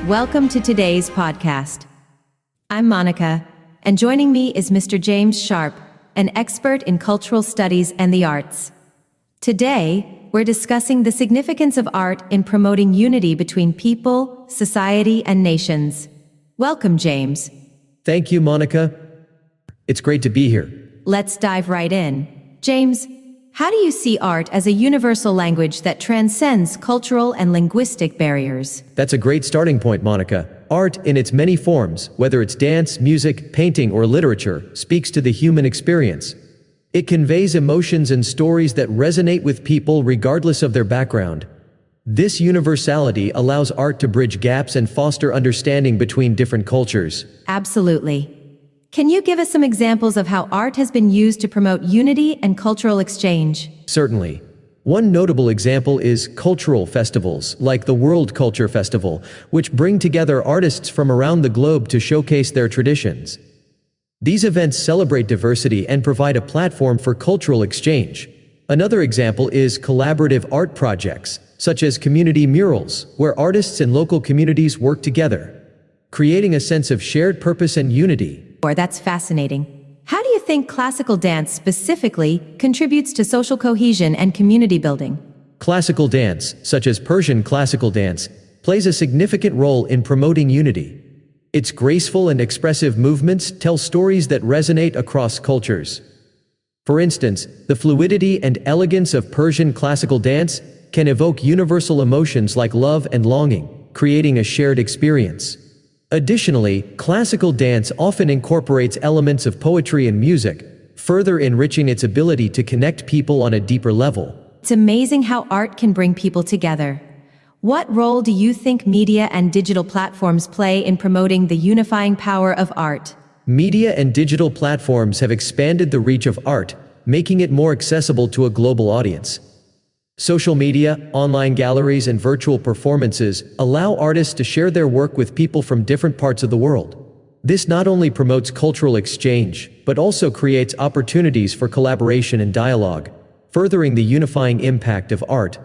welcome to today's podcast. I'm Monica, and joining me is Mr. James Sharp, an expert in cultural studies and the arts. Today, we're discussing the significance of art in promoting unity between people, society, and nations. Welcome, James. Thank you, Monica. It's great to be here. Let's dive right in. James, how do you see art as a universal language that transcends cultural and linguistic barriers? That's a great starting point, Monica. Art, in its many forms, whether it's dance, music, painting, or literature, speaks to the human experience. It conveys emotions and stories that resonate with people regardless of their background. This universality allows art to bridge gaps and foster understanding between different cultures. Absolutely. Can you give us some examples of how art has been used to promote unity and cultural exchange? Certainly. One notable example is cultural festivals, like the World Culture Festival, which bring together artists from around the globe to showcase their traditions. These events celebrate diversity and provide a platform for cultural exchange. Another example is collaborative art projects, such as community murals, where artists and local communities work together, creating a sense of shared purpose and unity. That's fascinating. How do you think classical dance specifically contributes to social cohesion and community building? Classical dance, such as Persian classical dance, plays a significant role in promoting unity. Its graceful and expressive movements tell stories that resonate across cultures. For instance, the fluidity and elegance of Persian classical dance can evoke universal emotions like love and longing, creating a shared experience. Additionally, classical dance often incorporates elements of poetry and music, further enriching its ability to connect people on a deeper level. It's amazing how art can bring people together. What role do you think media and digital platforms play in promoting the unifying power of art? Media and digital platforms have expanded the reach of art, making it more accessible to a global audience. Social media, online galleries, and virtual performances allow artists to share their work with people from different parts of the world. This not only promotes cultural exchange, but also creates opportunities for collaboration and dialogue, furthering the unifying impact of art.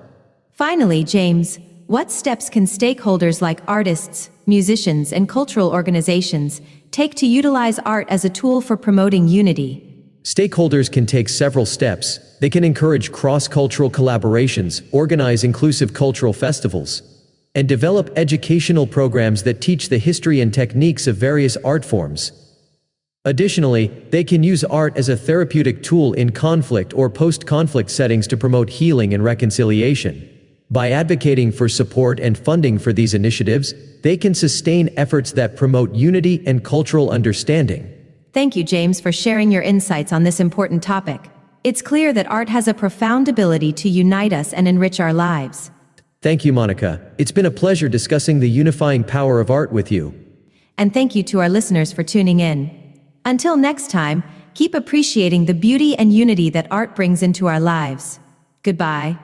Finally, James, what steps can stakeholders like artists, musicians, and cultural organizations take to utilize art as a tool for promoting unity? Stakeholders can take several steps. They can encourage cross-cultural collaborations, organize inclusive cultural festivals, and develop educational programs that teach the history and techniques of various art forms. Additionally, they can use art as a therapeutic tool in conflict or post-conflict settings to promote healing and reconciliation. By advocating for support and funding for these initiatives, they can sustain efforts that promote unity and cultural understanding. Thank you, James, for sharing your insights on this important topic. It's clear that art has a profound ability to unite us and enrich our lives. Thank you, Monica. It's been a pleasure discussing the unifying power of art with you. And thank you to our listeners for tuning in. Until next time, keep appreciating the beauty and unity that art brings into our lives. Goodbye.